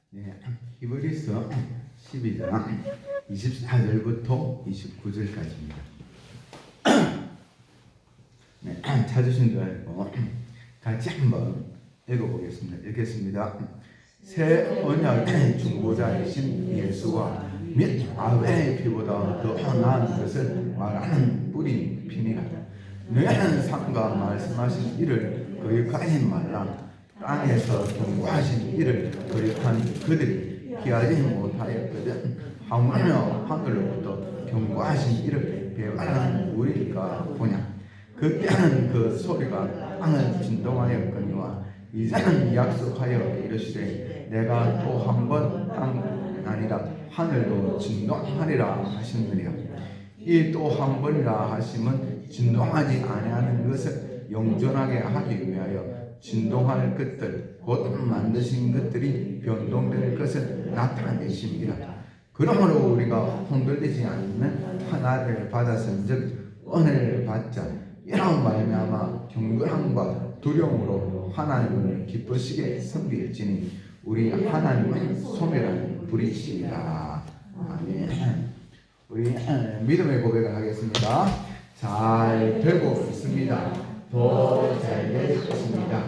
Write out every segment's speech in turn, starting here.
네, 히브리서 12장 24절부터 29절까지입니다. 네, 찾으신 줄 알고 같이 한번 읽어보겠습니다. 읽겠습니다. 새 언약의 중보자이신 예수와 및 아벨의 피보다 더 나은 것을 말하는 뿌린 피니라. 너희는 삼가 말씀하신 이를 거역하지 말라. 땅에서 경고하신 이를 거역한 그들이 피하지 못하였거든. 하물며 하늘로부터 경고하신 이를 배반하는 우리가 보냐. 그때는 그 소리가 땅을 진동하였거니와 이제는 약속하여 이르시되 내가 또 한 번 땅 아니라 하늘도 진동하리라 하시느니라. 이 또 한 번이라 하심은 진동하지 아니하는 것을 영존하게 하기 위하여 진동할 것들 곧 만드신 것들이 변동될 것을 나타내십니다. 그러므로 우리가 흔들리지 않는 하나를 받았은즉 은혜를 받자 이런 말미암아 경건함과 두려움으로 하나님을 기쁘시게 섬길지니 우리 하나님은 소멸한 불이시라. 아멘. 우리 믿음의 고백을 하겠습니다. 잘 되고 있습니다. 더 잘 될 것입니다.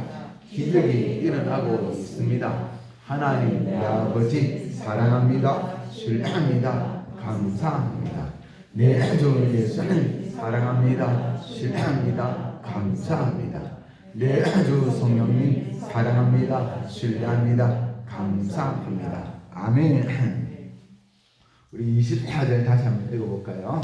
기적이 일어나고 있습니다. 하나님 내 아버지 사랑합니다. 신뢰합니다. 감사합니다. 내 주 예수님 사랑합니다. 신뢰합니다. 감사합니다. 내 주 성령님 사랑합니다. 신뢰합니다. 감사합니다. 아멘. 우리 24절 다시 한번 읽어볼까요?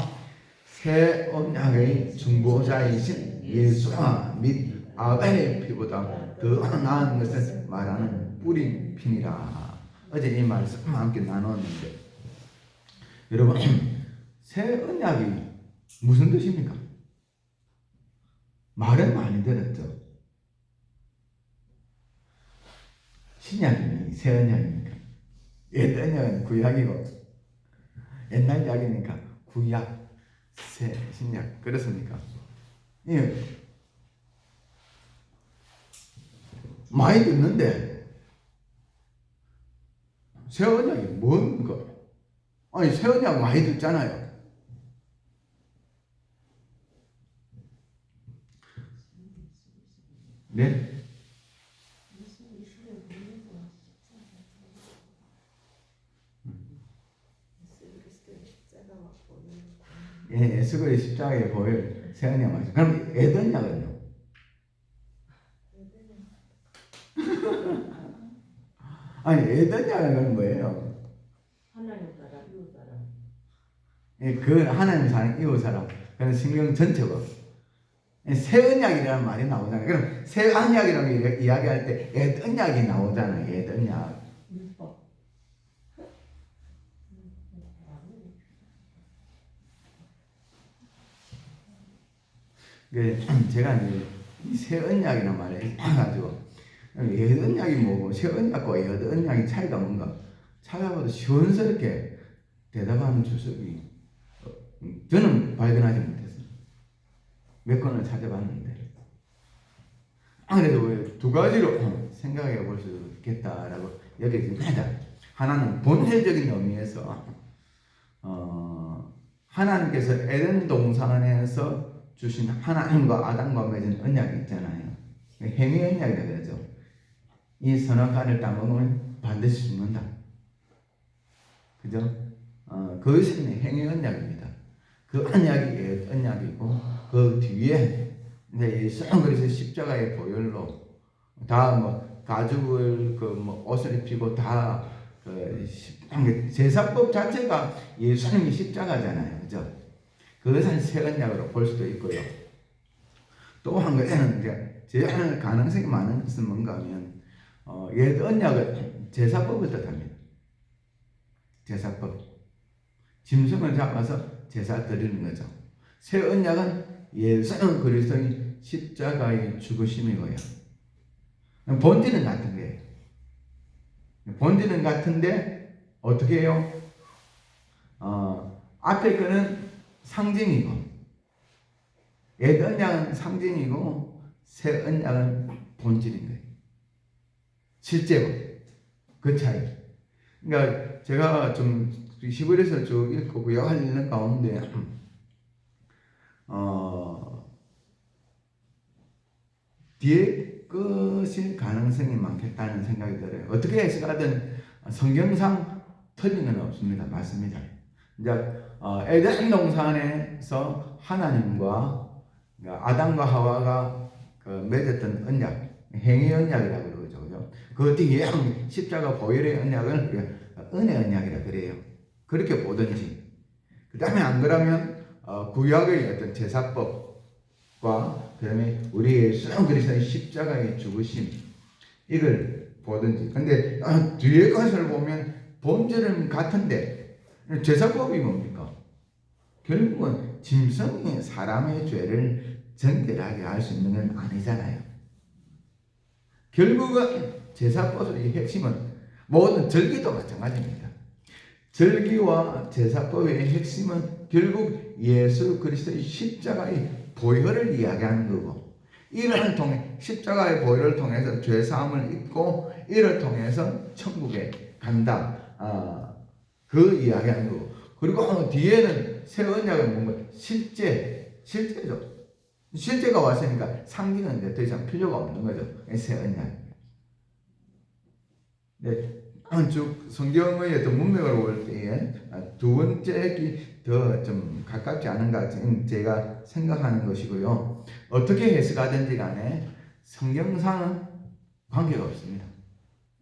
새 언약의 중보자이신 예수와 및 아벨의 피보다 더 나은 것을 말하는 뿌린 피니라. 어제 이 말씀 함께 나눴는데 여러분 새 언약이 무슨 뜻입니까? 말은 많이 들었죠. 신약이니 새 언약입니까? 옛 언약은 구약이고 옛날 약이니까 구약, 새, 신약 그렇습니까? 예. 많이 듣는데 새 언약이 뭔가? 아니 새 언약 많이 듣잖아요. 네? 예, 예수그리스도의 십자가에 보일 새 언약 말씀. 그럼 옛 언약은요? 아니 옛 언약은 뭐예요? 하나님 사람, 이웃 사람. 예, 그 하나님 사람, 이웃 사람. 그런 성경 전체가 새 언약이라는 말이 나오잖아요. 그럼 새 언약이라고 이야기할 때 옛 언약이 나오잖아요. 옛 언약. 제가 이제 새 언약이라는 말을 해가지고 옛 언약이 뭐고 새 언약과 옛 언약의 차이가 뭔가 찾아봐도 시원스럽게 대답하는 주석이 저는 발견하지 못했어요. 몇 권을 찾아봤는데 그래서 두 가지로 생각해 볼 수 있겠다라고 여겨집니다. 하나는 본질적인 의미에서 하나님께서 에덴 동산에서 주신 하나님과 아담과 맺은 언약이 있잖아요. 행위 언약이라 그러죠. 이 선악과를 따먹으면 반드시 죽는다. 그죠? 그것은 행위 언약입니다. 그 언약이 옛 언약이고 그 뒤에 이제 예수 그리스도 십자가의 보혈로 다 뭐 가죽을 옷을 입히고 다 제사법 자체가 예수님이 십자가잖아요. 그죠? 그것은 새 언약으로 볼 수도 있고요. 또 한 가지는 이제 제일 가능성이 많은 것은 뭔가 하면 옛 언약은 제사법을 뜻합니다. 제사법. 짐승을 잡아서 제사 드리는 거죠. 새 언약은 예수 그리스도의 십자가의 죽으심이고요. 본질은 같은 거예요. 본질은 같은데 어떻게 해요? 앞에 거는 상징이고 옛 언약은 상징이고 새 언약은 본질인 거예요. 실제로 그 차이. 그러니까 제가 좀 히브리서 쭉 읽고 구약을 읽는 가운데 뒤에 것일 가능성이 많겠다는 생각이 들어요. 어떻게 해석하든 성경상 틀린 건 없습니다. 맞습니다. 이제 에덴 동산에서 하나님과 아담과 하와가 맺었던 언약, 행위 언약이라고 그러죠. 그죠? 그 뒤에 십자가 보혈의 언약을 우리가 은혜 언약이라 그래요. 그렇게 보든지. 그 다음에 안 그러면 구약의 어떤 제사법과 그다음에 우리 예수 그리스도의 십자가의 죽으심 이걸 보든지. 근데 뒤에 것을 보면 본질은 같은데 제사법이 뭡니까? 결국은 짐승이 사람의 죄를 정결하게 할 수 있는 건 아니잖아요. 결국은 제사법의 핵심은 모든 절기도 마찬가지입니다. 절기와 제사법의 핵심은 결국 예수 그리스도의 십자가의 보혈을 이야기하는 거고, 이를 통해 십자가의 보혈을 통해서 죄 사함을 입고 이를 통해서 천국에 간다. 그 이야기하는 거고, 그리고 뒤에는 새 언약은 뭔가 실제죠. 실제가 왔으니까 상징은 이제 더 이상 필요가 없는 거죠. 새 언약. 네. 쭉 성경의 어떤 문맥을 볼 때에 두 번째 더 좀 가깝지 않은가 제가 생각하는 것이고요. 어떻게 해석하든지 간에 성경상은 관계가 없습니다.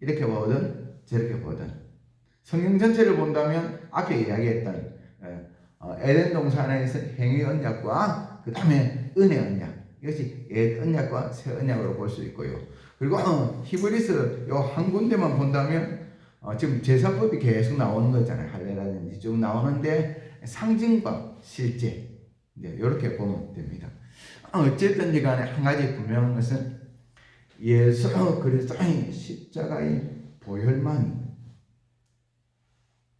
이렇게 보든 저렇게 보든 성경 전체를 본다면 앞에 이야기했던 에덴 동산에서 행위 언약과 그 다음에 은혜 언약, 이것이 옛 언약과 새 언약으로 볼 수 있고요. 그리고 히브리서 요 한 군데만 본다면 지금 제사법이 계속 나오는 거잖아요. 할례라든지 쭉 나오는데 상징과 실제 이렇게 보면 됩니다. 어쨌든지 간에 한 가지 분명한 것은 예수 그리스도의 십자가의 보혈만이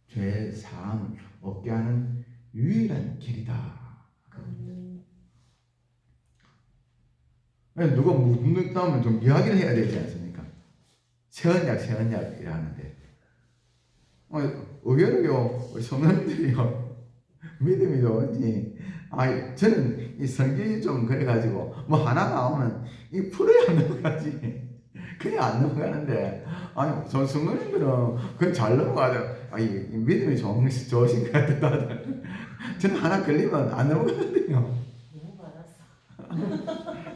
죄 사함을 얻게 하는 유일한 길이다. 누가 묻는다면 좀 이야기를 해야 되지 않습니까? 새 언약이라는데 의외로요 성도들이요 믿음이 좋은지 저는 이 성경이 좀 그래가지고 뭐 하나 나오면 이 풀어야 넘어가지 그냥 안 넘어가는데 저 성도님들은 그냥 잘 넘어가죠. 이 믿음이 좋으신 것 같아요. 다들 저는 하나 걸리면 안 넘어가거든요.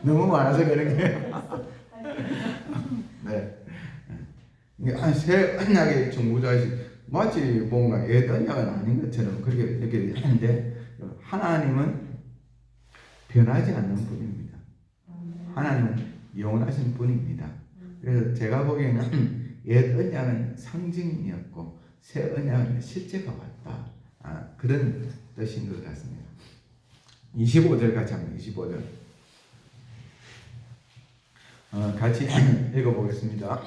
너무 많아서 그런 거예요. 네. 새 언약의 중보자이시 마치 뭔가 옛 언약은 아닌 것처럼 그렇게 이렇게 하는데 하나님은 변하지 않는 분입니다. 하나님은 영원하신 분입니다. 그래서 제가 보기에는 옛 언약은 상징이었고 새 언약은 실제가 왔다. 그런 뜻인 것 같습니다. 25절 같이 한번 25절 같이 읽어보겠습니다.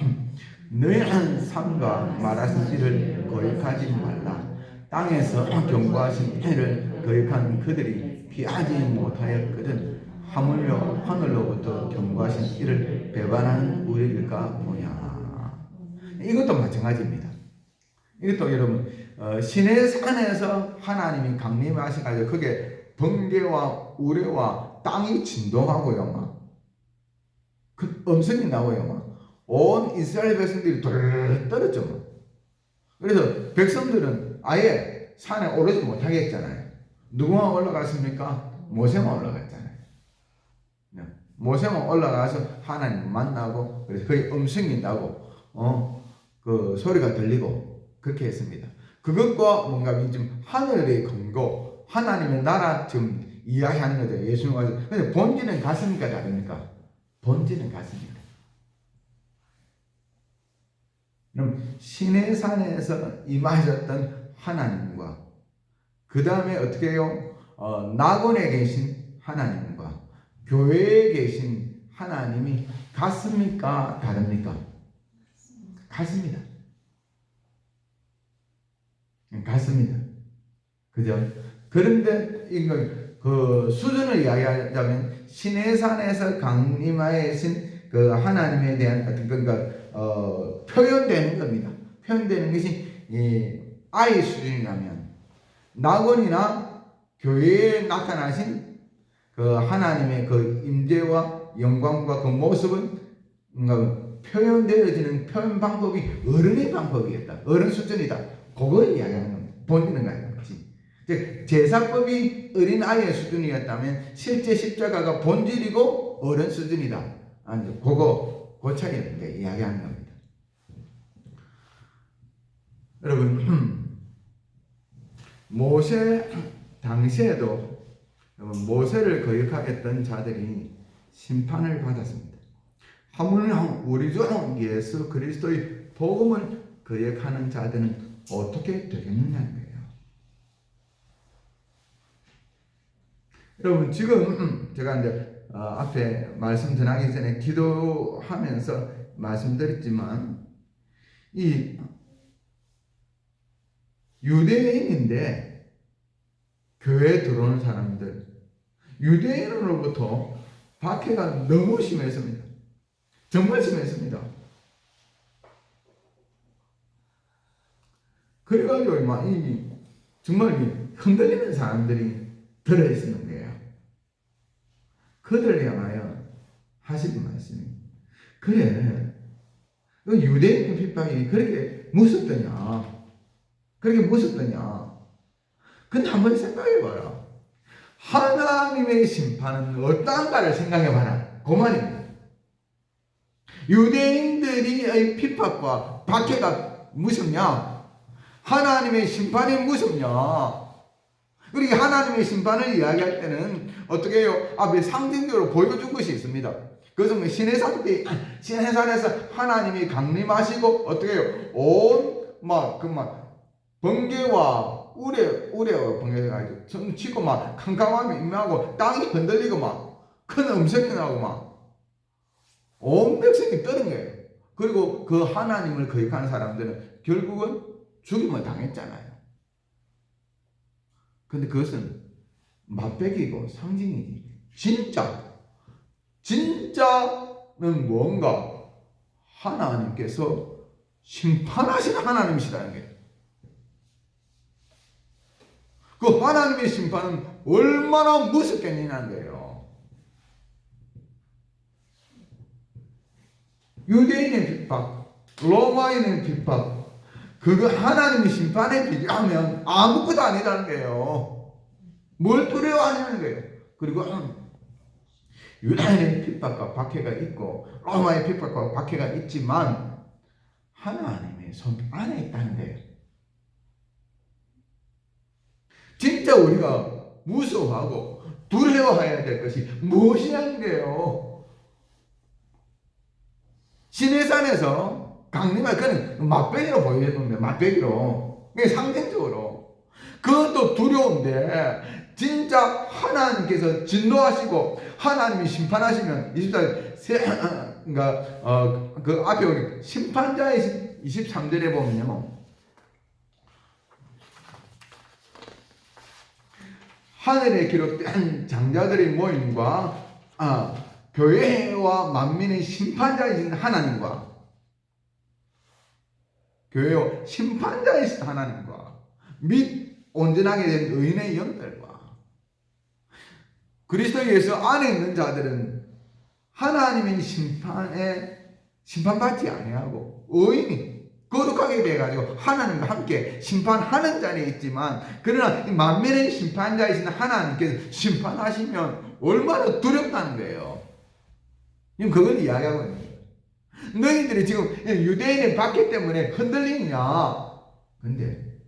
너희는 삼가 말하신 일을 거역하지 말라. 땅에서 경고하신 일을 거역한 그들이 피하지 못하였거든 하물며 하늘로부터 경고하신 일을 배반하는 우리일까 보냐. 이것도 마찬가지입니다. 이것도 여러분 시내 산에서 하나님이 강림하셔가지고 그게 번개와 우레와 땅이 진동하고요. 그 음성이 나고요. 온 이스라엘 백성들이 돌 떨어져. 그래서 백성들은 아예 산에 오르지 못하게 했잖아요. 누구만 올라갔습니까? 모세만 올라갔잖아요. 모세만 올라가서 하나님 만나고 그래서 그의 음성이 나고 그 소리가 들리고 그렇게 했습니다. 그것과 뭔가 좀 하늘의 근거, 하나님의 나라 좀 이야기하는 거죠. 예수님 와서. 근데 본질은 같습니까? 다릅니까? 본질은 같습니다. 그럼 시내산에서 임하셨던 하나님과 그 다음에 어떻게 해요? 낙원에 계신 하나님과 교회에 계신 하나님이 같습니까? 다릅니까? 같습니다. 같습니다. 그죠? 그런데 이거 그 수준을 이야기하자면 시내산에서 강림하신 그 하나님에 대한 어떤 표현되는 겁니다. 표현되는 것이 아이 수준이라면 낙원이나 교회에 나타나신 그 하나님의 그 임재와 영광과 그 모습은 뭔가 표현되어지는 표현 방법이 어른의 방법이었다. 어른 수준이다. 그걸 이야기하는 겁니다. 본인은 아니지. 즉 제사법이 어린 아이의 수준이었다면 실제 십자가가 본질이고 어른 수준이다. 아니, 그 차이를 이야기하는 겁니다. 여러분, 모세 당시에도 모세를 거역하였던 자들이 심판을 받았습니다. 하물며 우리 주 예수 그리스도의 복음을 거역하는 자들은 어떻게 되겠느냐는 거예요. 여러분, 지금 제가 이제 앞에 말씀 전하기 전에 기도하면서 말씀드렸지만 이 유대인인데 교회에 들어오는 사람들, 유대인으로부터 박해가 너무 심했습니다. 정말 심했습니다. 그래가지고 정말 흔들리는 사람들이 들어있는 거예요. 그들을 향하여 하시는 말씀이, 그래, 유대인 핍박이 그렇게 무섭더냐? 그렇게 무섭더냐? 근데 한번 생각해봐라. 하나님의 심판은 어떠한가를 생각해봐라. 그 말입니다. 유대인들의 핍박과 박해가 무섭냐? 하나님의 심판이 무섭냐? 그리고 하나님의 심판을 이야기할 때는 어떻게 해요? 앞에 상징적으로 보여준 것이 있습니다. 그것은 시내산에서 하나님이 강림하시고 어떻게 해요? 번개와 우레와 번개가 아니죠. 치고 막 캄캄함이 임하고 땅이 흔들리고 막 큰 음성이 나고 온 백성이 떠는 거예요. 그리고 그 하나님을 거역하는 사람들은 결국은 죽임을 당했잖아요. 근데 그것은 맛배기고 상징이지. 진짜는 뭔가 하나님께서 심판하신 하나님이시라는 거예요. 그 하나님의 심판은 얼마나 무섭겠느냐는 거예요. 유대인의 핍박, 로마인의 핍박, 그거 하나님의 심판에 비교하면 아무것도 아니라는 거예요. 뭘 두려워하냐는 거예요. 그리고 유다인의 핍박과 박해가 있고 로마의 핍박과 박해가 있지만 하나님의 손 안에 있다는 거예요. 진짜 우리가 무서워하고 두려워해야 될 것이 무엇이냐는 거예요. 시내산에서 강림할 그는 맛배기로 보여줬는데, 맛배기로, 상징적으로 그것도 두려운데 진짜 하나님께서 진노하시고 하나님이 심판하시면 24절 그 앞에 우리 심판자의 23절에 보면요, 하늘에 기록된 장자들의 모임과 교회와 만민의 심판자이신 하나님과 교회와 심판자이신 하나님과 및 온전하게 된 의인의 영들과 그리스도 예수 안에 있는 자들은 하나님의 심판에 심판받지 아니하고 의인이 거룩하게 돼가지고 하나님과 함께 심판하는 자리에 있지만, 그러나 만민의 심판자이신 하나님께서 심판하시면 얼마나 두렵다는 거예요. 그걸 이야기하고 있는 거예요. 너희들이 지금 유대인의 박해 때문에 흔들리느냐? 근데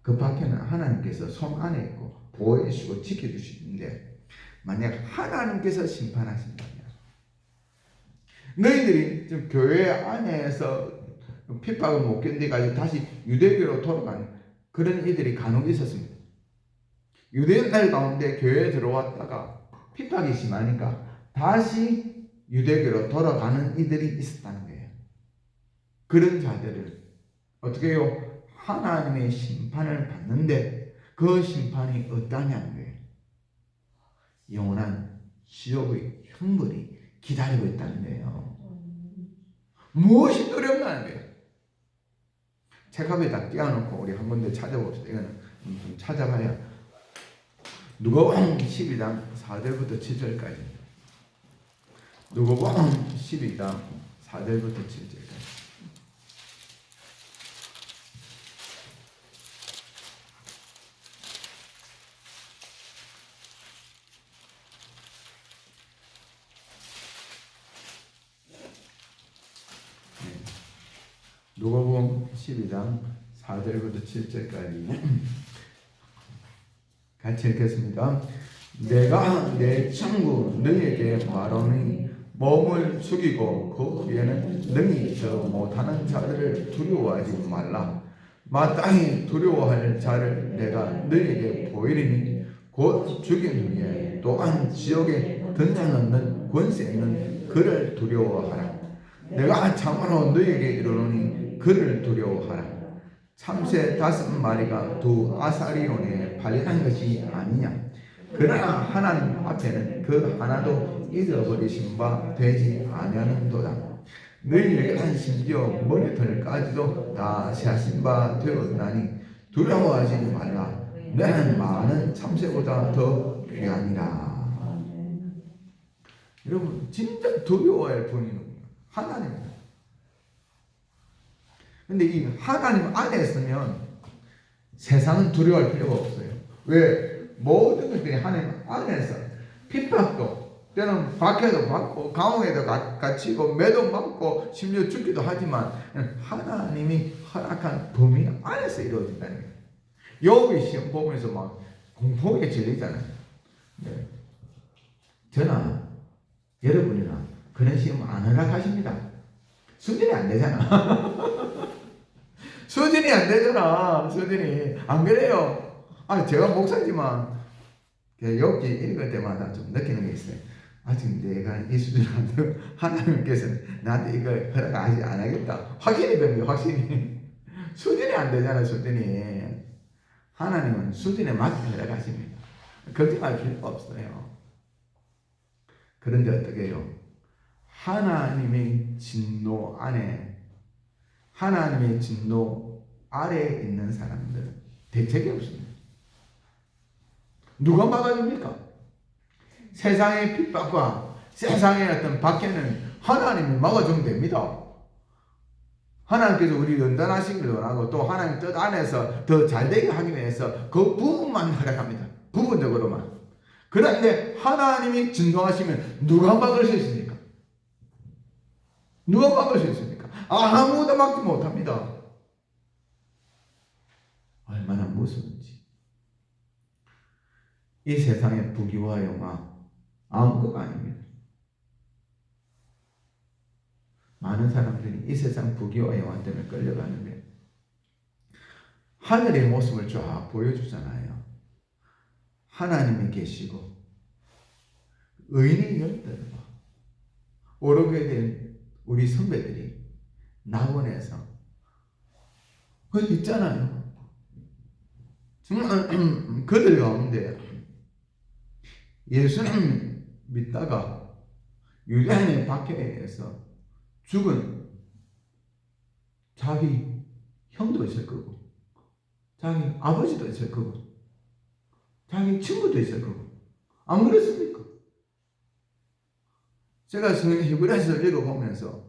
그 박해는 하나님께서 손 안에 있고 보호해 주시고 지켜주시는데, 만약 하나님께서 심판하신다면 너희들이 지금 교회 안에서 핍박을 못 견디가지고 다시 유대교로 돌아가는 그런 이들이 간혹 있었습니다. 유대인들 가운데 교회에 들어왔다가 핍박이 심하니까 다시 유대교로 돌아가는 이들이 있었다는 거예요. 그런 자들을 어떻게 해요? 하나님의 심판을 받는데 그 심판이 어떠냐는 거예요. 영원한 지옥의 형벌이 기다리고 있다는 거예요. 무엇이 두렵다는 거예요? 책 앞에다 띄워놓고 우리 한 군데 찾아봅시다. 이거는 좀 찾아봐야. 누가복음 12장 4절부터 7절까지. 누가복음 12장 4절부터 7절까지. 누가복음 12장 4절부터 7절까지 같이 읽겠습니다. 내가 내 친구 너희에게 말하니 몸을 죽이고 그 후에는 능히 더 못하는 자들을 두려워하지 말라. 마땅히 두려워할 자를 내가 너희에게 보이리니 곧 죽인 후에 또한 지옥에 던져넣는 권세 있는 그를 두려워하라. 내가 참으로 너희에게 이르노니 그를 두려워하라. 참새 5마리가 두 아사리온에 팔려난 것이 아니냐. 그러나 하나님 앞에는 그 하나도 잊어버리신 바 되지 아니하는도다. 너희에게는 심지어 머리털까지도 다 세하신 바 되었나니 두려워하지 말라. 너는 많은 참새보다 더 귀하니라. 여러분 진짜 두려워할 분이 하나님입니다. 근데 이 하나님 안에 있으면 세상은 두려워할 필요가 없어요. 왜? 모든 것들이 하나님 안에서 핍박도 때는 박해도 받고 감옥에도 갇히고 매도 받고 심지어 죽기도 하지만 하나님이 허락한 범위 안에서 이루어진다는 거예요. 욥이 시험 보면서 막 공포에 질리잖아요. 네. 저나 여러분이나 그런 시험 안 허락하십니다. 수준이 안 되잖아. 수준이 안 되잖아. 수준이 안 그래요. 제가 목사지만 욥기 읽을 때마다 좀 느끼는 게 있어요. 아직 내가 이 수준이 안 되고 하나님께서는 나한테 이걸 허락하지 안 하겠다. 확신이 됩니다. 확신이. 수준이 안 되잖아. 수준이. 하나님은 수준에 맞게 허락하십니다. 걱정할 필요가 없어요. 그런데 어떻게 해요? 하나님의 진노 안에, 하나님의 진노 아래에 있는 사람들은 대책이 없습니다. 누가 막아줍니까? 세상의 핍박과 세상의 어떤 박해는 하나님이 막아주면 됩니다. 하나님께서 우리 연단하시기를 원하고 또 하나님 뜻 안에서 더 잘되게 하기 위해서 그 부분만 허락합니다. 부분적으로만. 그런데 하나님이 진노하시면 누가 막을 수 있습니까? 누가 막을 수 있습니까? 아무도 막지 못합니다. 얼마나 무서운지. 이 세상의 부귀와 영화 아무것도 아닙니다. 많은 사람들이 이 세상 부귀와 영화 때문에 끌려가는데 하늘의 모습을 쫙 보여주잖아요. 하나님이 계시고 의인의 열들과 오르게 된 우리 선배들이 낙원에서 거기 있잖아요. 정말 그들 가운데 예수님 믿다가 유대인의 박해에 의해서 죽은 자기 형도 있을 거고 자기 아버지도 있을 거고 자기 친구도 있을 거고 안 그렇습니까? 제가 성경 히브리서를 읽어보면서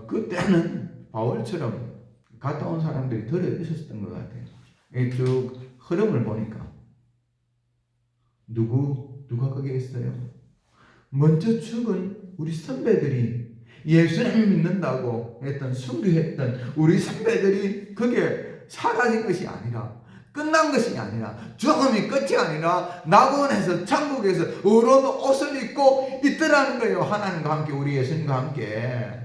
그때는 바울처럼 갔다 온 사람들이 덜 있었던 것 같아요. 쭉 흐름을 보니까 누가 거기에 있어요? 먼저 죽은 우리 선배들이 예수님 믿는다고 했던 순교했던 우리 선배들이 그게 사라진 것이 아니라 끝난 것이 아니라 죽음이 끝이 아니라 낙원에서 천국에서 의로운 옷을 입고 있더라는 거예요. 하나님과 함께 우리 예수님과 함께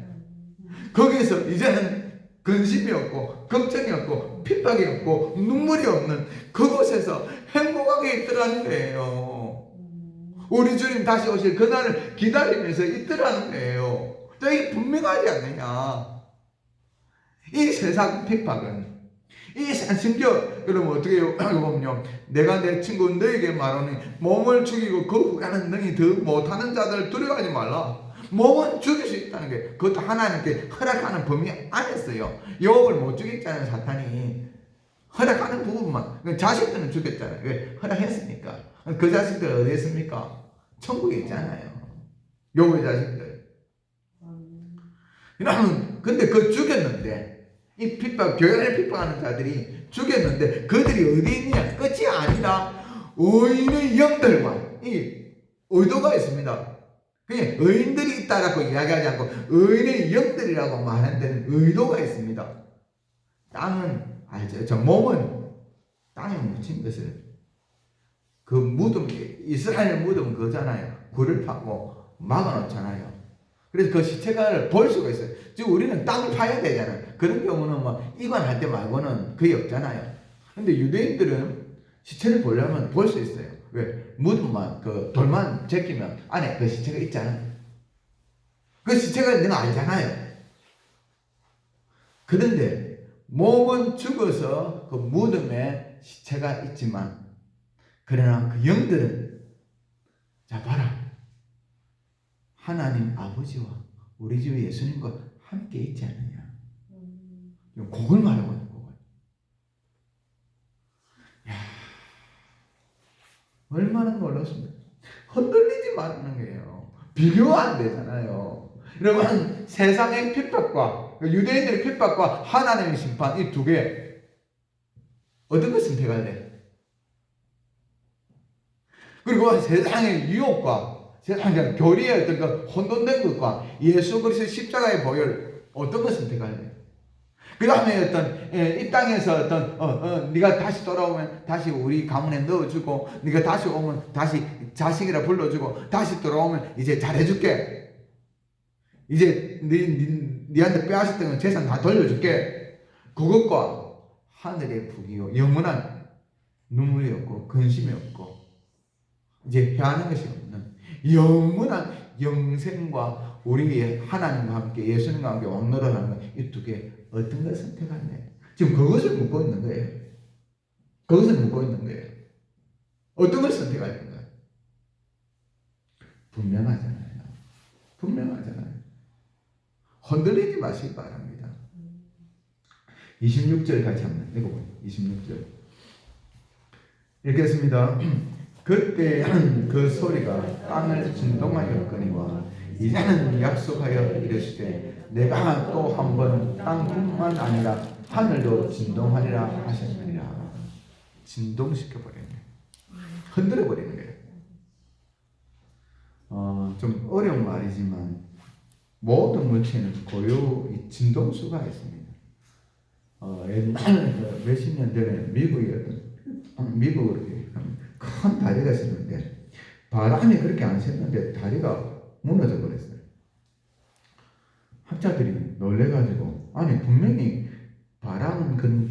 거기서 이제는 근심이 없고 걱정이 없고 핍박이 없고 눈물이 없는 그곳에서 행복하게 있더라는 거예요. 우리 주님 다시 오실 그날을 기다리면서 있더라는 거예요. 이게 분명하지 않느냐. 이 세상 핍박은 이 세상 심지어 여러분 어떻게 해요? 보면요. 내가 내 친구 너에게 말하니 몸을 죽이고 그 후에는 능히 더 못하는 자들 두려워하지 말라. 몸은 죽일 수 있다는 게 그것도 하나님께 허락하는 범위 안에서요. 욥을 못 죽였잖아요. 사탄이 허락하는 부분만. 자식들은 죽였잖아요. 왜? 허락했으니까. 그 자식들 어디 있습니까? 천국에 있잖아요. 욥의 자식들. 이러면 근데 그 죽였는데 이 핍박, 교회를 핍박하는 자들이 죽였는데 그들이 어디 있냐? 끝이 아니라 의인의 영들과 이 의도가 있습니다. 그냥 의인들이 있다라고 이야기하지 않고 의인의 영들이라고 말하는 데는 의도가 있습니다. 땅은 알죠? 저 몸은 땅에 묻힌 것을 그 무덤, 이스라엘 무덤은 그거잖아요. 굴을 파고 막아놓잖아요. 그래서 그 시체를 볼 수가 있어요. 지금 우리는 땅을 파야 되잖아요. 그런 경우는 뭐 이관할 때 말고는 거의 없잖아요. 근데 유대인들은 시체를 보려면 볼 수 있어요. 왜? 무덤만, 그 돌만 제끼면 안에 그 시체가 있잖아요. 그 시체가 있는 거 알잖아요. 그런데 몸은 죽어서 그 무덤에 시체가 있지만 그러나 그 영들은 자 봐라. 하나님 아버지와 우리 주 예수님과 함께 있지 않느냐. 그걸 말하고 있는 거예요. 얼마나 놀랐습니까? 흔들리지 말라는 거예요. 비교가 안 되잖아요. 여러분, 세상의 핍박과 유대인들의 핍박과 하나님의 심판 이 두 개 어떤 걸 선택할래? 그리고 세상의 유혹과 세상의 교리의 어떤 그 혼돈된 것과 예수 그리스도의 십자가의 보혈 어떤 걸 선택할래? 그 다음에 어떤 이 땅에서 어떤 네가 다시 돌아오면 다시 우리 가문에 넣어주고 네가 다시 오면 다시 자식이라 불러주고 다시 돌아오면 이제 잘해줄게. 이제 네한테 빼앗았던 재산 다 돌려줄게. 그것과 하늘의 부귀요 영원한 눈물이 없고 근심이 없고 이제 해하는 것이 없는 영원한 영생과 우리의 하나님과 함께 예수님과 함께 왕노릇하는 이 두 개 어떤 걸 선택할래? 지금 그것을 묻고 있는 거예요. 그것을 묻고 있는 거예요. 어떤 걸 선택할 건가? 분명하잖아요. 분명하잖아요. 흔들리지 마시기 바랍니다. 26절 같이 한번 읽어보세요. 26절 읽겠습니다. 그때 그 소리가 땅을 진동하였거니와 이제는 약속하여 이르시되 내가 또 한 번 땅뿐만 아니라 하늘도 진동하리라 하셨느니라. 진동시켜버리네. 흔들어버리는 거예요. 좀 어려운 말이지만 모든 물체는 고유 진동수가 있습니다. 옛날 몇십 년 전에 미국으로 큰 다리가 있었는데 바람이 그렇게 안 샜는데 다리가 무너져 버렸어요. 학자들이 놀래가지고 아니 분명히 바람은 그런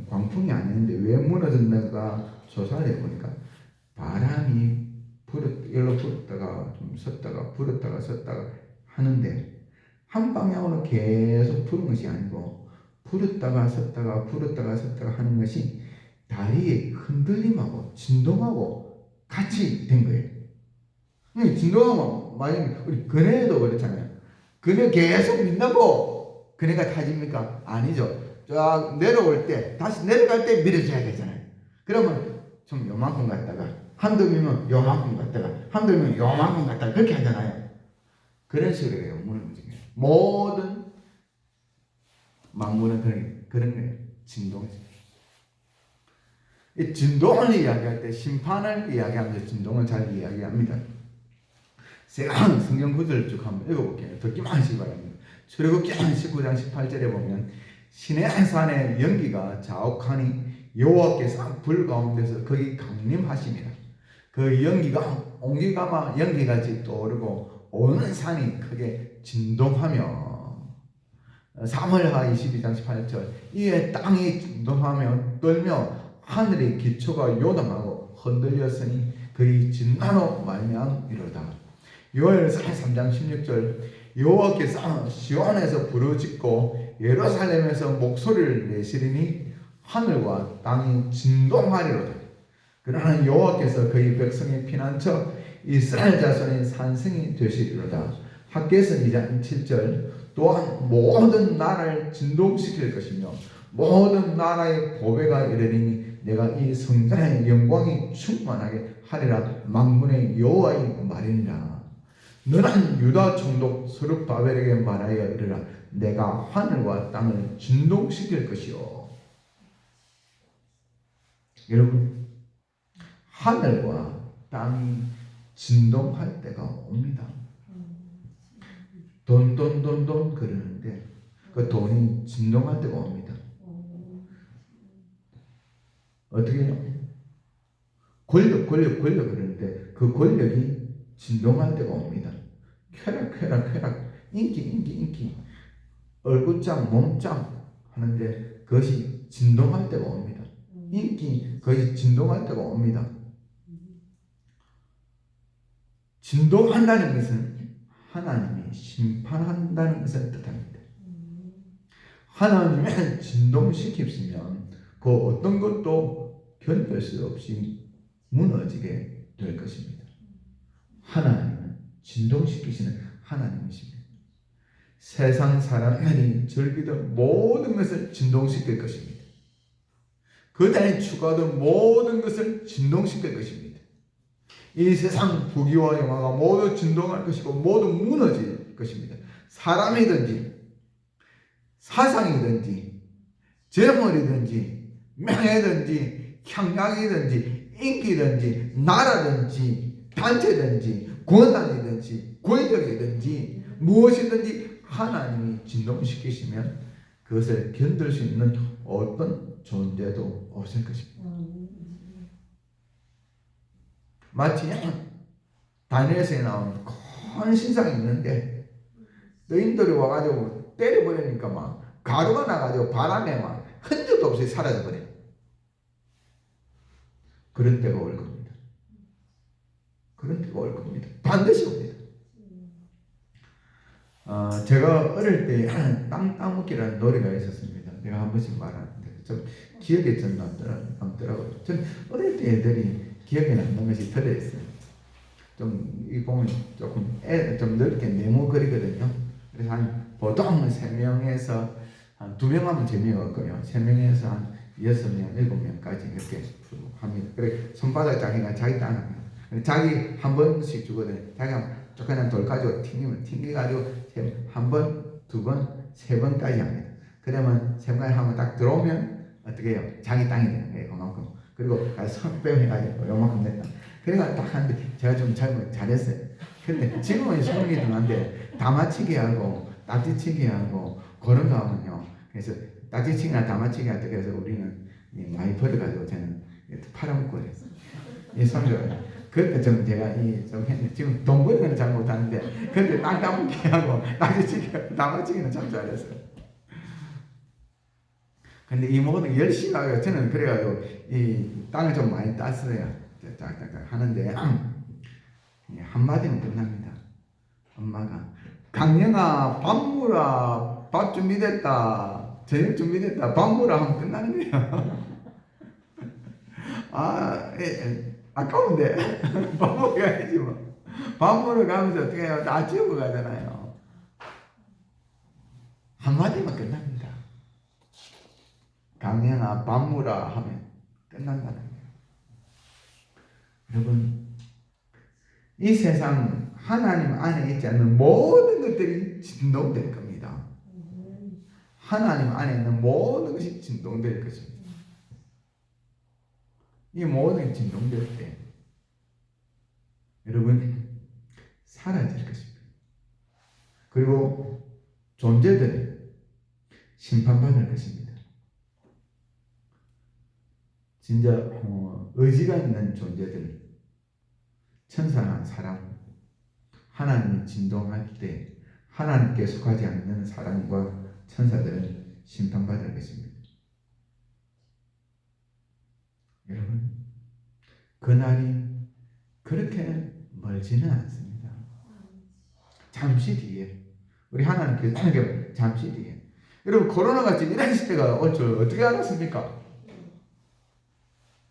광풍이 아니었는데 왜 무너졌는가 조사를 해보니까 바람이 일로 불었다가 좀 섰다가 불었다가 섰다가 하는데 한 방향으로 계속 부는 것이 아니고 불었다가 섰다가 불었다가 섰다가 하는 것이 다리의 흔들림하고 진동하고 같이 된 거예요. 진동하면 만약에 우리 그네도 그렇잖아요. 그네 계속 민다고 그네가 타집니까? 아니죠. 쫙 내려올 때 다시 내려갈 때 밀어줘야 되잖아요. 그러면 좀 요만큼 갔다가 한두 미면 요만큼 갔다가 한두 미면 요만큼 갔다가 그렇게 하잖아요. 그런 식으로 해요. 문을 움직여요. 모든 만물은 그런 거예요. 진동이죠. 이 진동을 이야기할 때 심판을 이야기하면서 진동을 잘 이야기합니다. 제가 성경 구절을 쭉 한번 읽어볼게요. 듣기만 하시기 바랍니다. 출애굽기 19장 18절에 보면 시내 산의 연기가 자욱하니 여호와께서 불 가운데서 거기 강림하시니라. 그 연기가 옹기가마 연기같이 떠오르고 온 산이 크게 진동하며 사무엘하 22장 18절 이에 땅이 진동하며 떨며 하늘의 기초가 요동하고 흔들렸으니 그의 진노로 말미암이로다. 요엘서 3장 16절 여호와께서 시온에서 부르짖고 예루살렘에서 목소리를 내시리니 하늘과 땅이 진동하리로다. 그러나 여호와께서 그의 백성의 피난처 이스라엘 자손의 산성이 되시리로다. 학개서 2장 7절 또한 모든 나라를 진동시킬 것이며 모든 나라의 보배가 이르리니 내가 이 성전의 영광이 충만하게 하리라. 만군의 여호와의 말이니라. 너는 유다 총독 스룹바벨에게 말하여 이르라. 내가 하늘과 땅을 진동시킬 것이요. 여러분, 하늘과 땅이 진동할 때가 옵니다. 돈돈돈돈 그러는데 그 돈이 진동할 때가 옵니다. 어떻게 해요? 권력 그러는데 그 권력이 진동할 때가 옵니다. 쾌락 인기 얼굴장 몸짱 하는데 그것이 진동할 때가 옵니다. 인기 그것이 진동할 때가 옵니다. 진동한다는 것은 하나님이 심판한다는 것을 뜻합니다. 하나님이 진동시키시면 그 어떤 것도 견딜 수 없이 무너지게 될 것입니다. 하나님은 진동시키시는 하나님이십니다. 세상 사람들이 즐기던 모든 것을 진동시킬 것입니다. 그 땅에 추가된 모든 것을 진동시킬 것입니다. 이 세상 부귀와 영화가 모두 진동할 것이고 모두 무너질 것입니다. 사람이든지 사상이든지 재물이든지 명예든지 향락이든지 인기든지 나라든지 단체든지 권한이든지 권력이든지 무엇이든지 하나님이 진동시키시면 그것을 견딜 수 있는 어떤 존재도 없을 것입니다. 마치 다니엘서에 나온 큰 신상이 있는데 너희들이 와가지고 때려버리니까 막 가루가 나가지고 바람에 막 흔적도 없이 사라져버려요. 그런 때가 올 겁니다. 그런 때가 올 겁니다. 반드시 옵니다. 제가 어릴 때 땅 따먹기라는 노래가 있었습니다. 내가 한 번씩 말하는데 좀 기억에 좀 남더라고요. 전 어릴 때 애들이 기억에 남는 것이 들어있어요. 이 보면 조금 좀 넓게 네모거리거든요. 그래서 보통 3명에서 한 2명 하면 재미가 없고요. 3명에서 한 6명, 7명까지 이렇게 합니다. 그래 손바닥 자기가 자기 땅 자기 한 번씩 주거든요. 자기가 조그만 돌 가지고 튕겨가지고 한 번, 2번, 3번까지 합니다. 그러면 3번까지 하면 딱 들어오면 어떻게 해요? 자기 땅이 되는 거예요. 그만큼. 그리고 손빼 해가지고 요만큼 냈다. 그래가 딱 하는데 제가 좀 잘했어요. 근데 지금은 소름이 돋는데 다마치기 하고 딱지치기 하고 그런 거 하면요. 그래서 딱지치기나 다마치기 할 때 그래서 우리는 많이 버려가지고 저는 팔아먹고 그랬어요. 이 손을. 그때 좀 제가 좀 했는데 지금 돈 버는 건 잘 못하는데 근데 땅 따먹기 하고 딱지치기 다마치기는 참 잘했어요. 근데 이 모든 열심히 하고 저는 그래가지고 이 땅을 좀 많이 땄어요. 짝짝짝 하는데 한마디면 끝납니다. 엄마가 강령아 밥 먹으라. 밥 준비됐다. 저녁 준비됐다. 밥 먹으라 하면 끝나는 거예요. 아까운데 밥 먹어야지 뭐. 밥 먹으러 가면서 어떻게 해요? 다 지우고 가잖아요. 한마디면 끝납니다. 강령아 밥 먹으라 하면 끝난다는 거예요. 여러분, 이 세상 하나님 안에 있지 않는 모든 것들이 진동될 겁니다. 하나님 안에 있는 모든 것이 진동될 것입니다. 이 모든 진동될 때 여러분 사라질 것입니다. 그리고 존재들이 심판받을 것입니다. 진짜 의지가 있는 존재들, 천사나 사람, 하나님이 진동할 때 하나님께 속하지 않는 사람과 천사들은 심판받을 것입니다. 여러분, 그날이 그렇게 멀지는 않습니다. 잠시 뒤에 우리 하나님께서 잠시 뒤에 여러분 코로나같이 이런 시대가 올 줄 어떻게 알았습니까?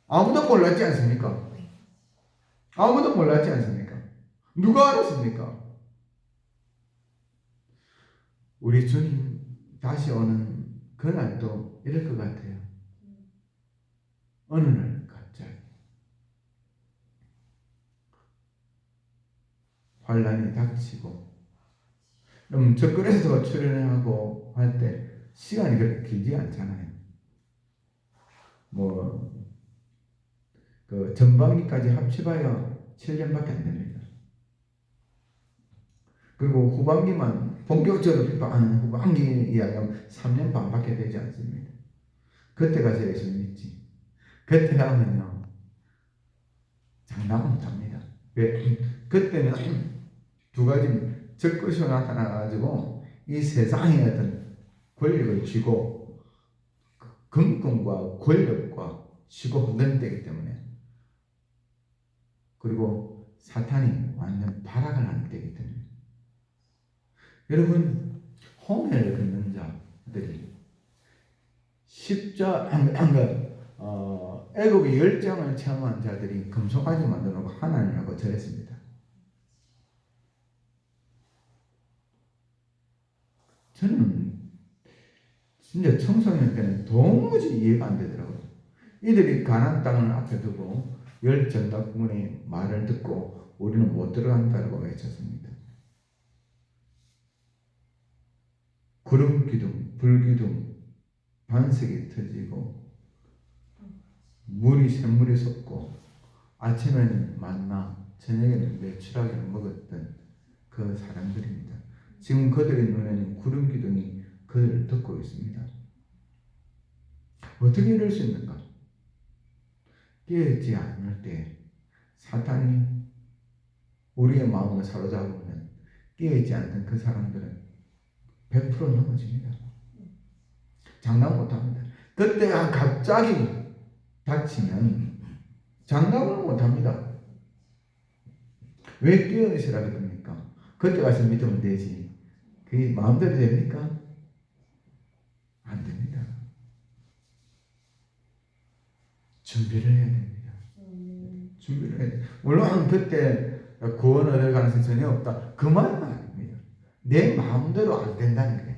아무도 몰랐지 않습니까? 아무도 몰랐지 않습니까? 누가 알았습니까? 우리 주님 다시 오는 그날도 이럴 것 같아요. 어느 날 갑자기 환란이 닥치고, 그럼 접근해서 출연하고 할 때 시간이 그렇게 길지 않잖아요. 그 전반기까지 합쳐봐야 7년밖에 안 됩니다. 그리고 후반기만 본격적으로 핍박하는 후반기 이야기하면 3년 반밖에 되지 않습니다. 그때가 제일 재밌지. 그때 가면요 장난 못합니다. 왜? 그때는 두 가지 적그리스도 나타나가지고 이 세상의 어떤 권력을 쥐고 금권과 권력과 쥐고 흔드는 때이기 때문에, 그리고 사탄이 완전 발악을 하는 때이기 때문에, 여러분 홍해를 걷는 자들이 애굽의 열정을 체험한 자들이 금송아지 만들어놓고 하나님하고 절했습니다. 저는 진짜 청소년 때는 도무지 이해가 안 되더라고요. 이들이 가나안 땅을 앞에 두고 열 전당군의 말을 듣고 우리는 못 들어간다고 외쳤습니다. 구름 기둥, 불 기둥, 반석이 터지고 샘물이 솟고 아침에는 만나, 저녁에는 메추라기를 먹었던 그 사람들입니다. 지금 그들의 눈에는 구름 기둥이 그들을 덮고 있습니다. 어떻게 이럴 수 있는가? 깨어있지 않을 때 사탄이 우리의 마음을 사로잡으면 깨어있지 않던 그 사람들은 100% 넘어집니다. 장난 못합니다. 그때가 갑자기 닥치면 장담을 못합니다. 왜 깨어있으라 그럽니까? 그때 가서 믿으면 되지. 그게 마음대로 됩니까? 안 됩니다. 준비를 해야 됩니다. 준비를 해야 됩니다. 물론 그때 구원 얻을 가능성이 전혀 없다, 그 말은 아닙니다. 내 마음대로 안 된다는 거예요.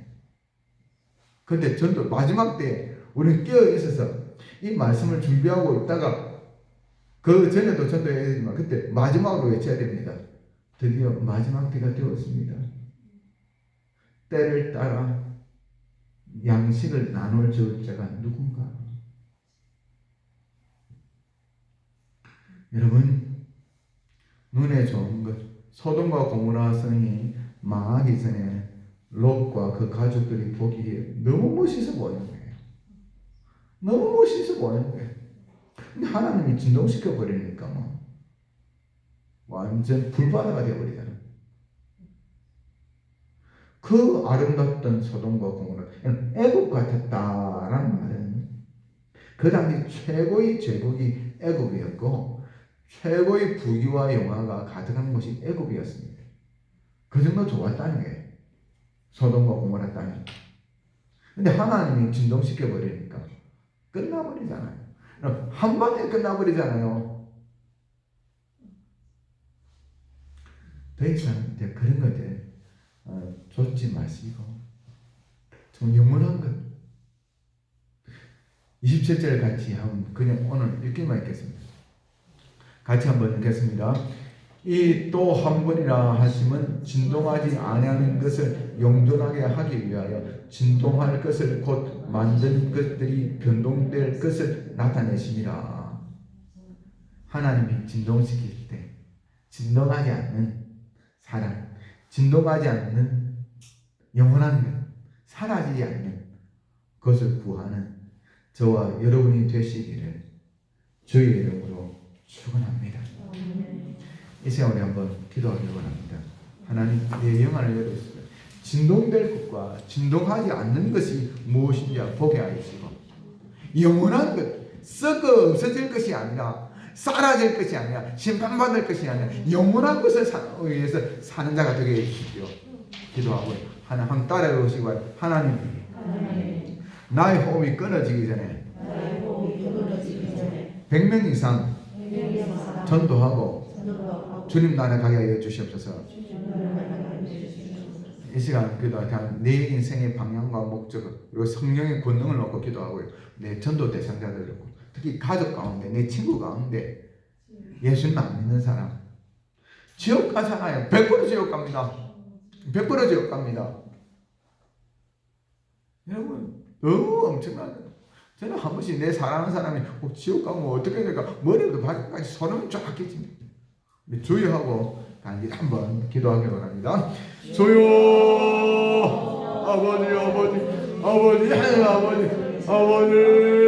근데 전도 마지막 때 우리는 깨어있어서 이 말씀을 준비하고 있다가, 그 전에도 전도해야 되지만 그때 마지막으로 외쳐야 됩니다. 드디어 마지막 때가 되었습니다. 때를 따라 양식을 나눌 자가 누군가. 여러분, 눈에 좋은 것, 소돔과 고모라 성이 망하기 전에 롯과 그 가족들이 보기에 너무 멋있어 보이는 거예요. 너무 멋있어 보이는 거예요. 근데 하나님이 진동시켜 버리니까 완전 불바다가 되어버리잖아요. 그 아름답던 소돔과 고모라, 애굽 같았다라는 말은 그 당시 최고의 제국이 애굽이었고 최고의 부귀와 영화가 가득한 곳이 애굽이었습니다. 그 정도 좋았다는 거예요, 소돔과 고모라 땅이. 근데 하나님이 진동시켜 버리니까 끝나버리잖아요. 한 번에 끝나버리잖아요. 더 이상 이제 그런 것들 좇지 마시고 좀 영원한 것 27절 같이 한번 그냥 오늘 읽기만 읽겠습니다. 같이 한번 읽겠습니다. 이 또 한 번이라 하심은 진동하지 아니하는 것을 영존하게 하기 위하여 진동할 것을 곧 만든 것들이 변동될 것을 나타내심이라. 하나님이 진동시킬 때 진동하지 않는 사랑, 진동하지 않는 영원한 것, 사라지지 않는 것을 구하는 저와 여러분이 되시기를 주의 이름으로 축원합니다. 이 시간 우리 한번 기도하기를 원합니다. 하나님, 내 영안을 열어주시고 진동될 것과 진동하지 않는 것이 무엇인지 보게 하시고, 영원한 것, 썩어 없어질 것이 아니라 사라질 것이 아니라 심판받을 것이 아니라 영원한 것을 위해서 사는 자가 되게 해주십시오. 기도하고 하나님 따라해 보시고, 하나님, 나의 호흡이 끊어지기 전에 100명 이상 전도하고 주님 나라에 가게 하여 주시옵소서. 이 시간 기도할 내 인생의 방향과 목적 그리고 성령의 권능을 놓고 기도하고요. 내 전도 대상자들 놓고 특히 가족 가운데 내 친구 가운데 예수님 안 믿는 사람 지옥 가잖아요. 100% 지옥 갑니다. 100% 지옥 갑니다. 여러분 너무 엄청나죠. 저는 한 번씩 내 사랑하는 사람이 꼭 지옥 가면 어떻게 될까 머리부터 발끝까지 소름이 쫙 끼칩니다. 주의하고 간절히 한번 기도하기 바랍니다. 주여 아버지 아버지 아버지 아버지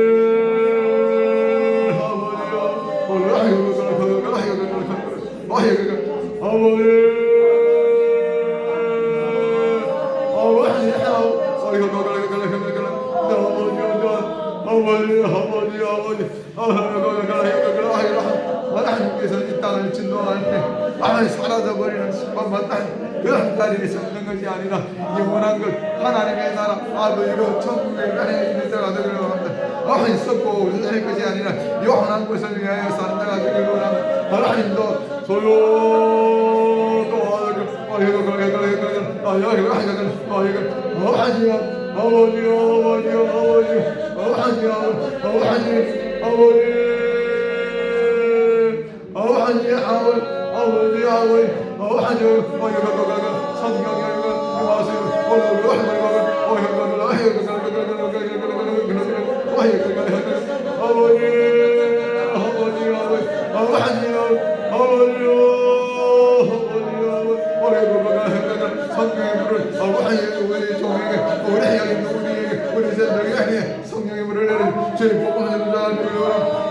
하나님께서 이 땅을 진동할 때 사라져버리는 신방마땅 그런 날이 있는 것이 아니라 영원한 것 하나님의 나라 아버지로 천국에 가는 있는 자가 되기로 합니다. 썩고 없어질 것이 아니라 영원한 것을 위하여 사는 자가 되기로 합니다. 하나님도 소요 성령의 물을 내린 죄 복음하는 자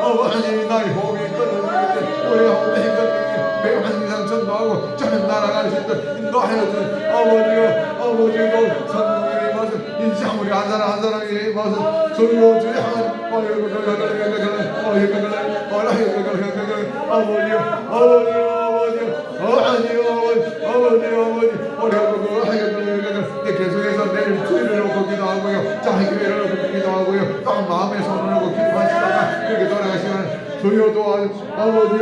아버지 나의 호흡이 끊어지는데 우리 호흡이 끊어지는데 100만 이상 전도하고 저는 날아갈 수 있도록 인도하여 주는 아버지도 성령의 맛을 인생 우리 한 사람 한 사람의 맛을 주여 주여 계속해서 내일 주일을 놓고 기도하고요. 자기 교회를 놓고 기도하고요. 또 마음의 손을 놓고 기도하시다가 그렇게 돌아가시면 주여 도와 아버지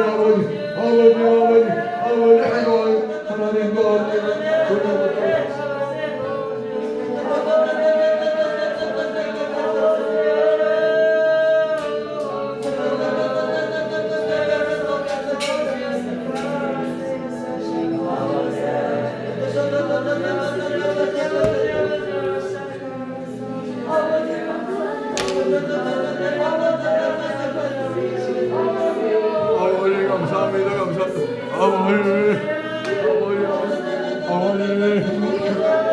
하나님과 감사합니다.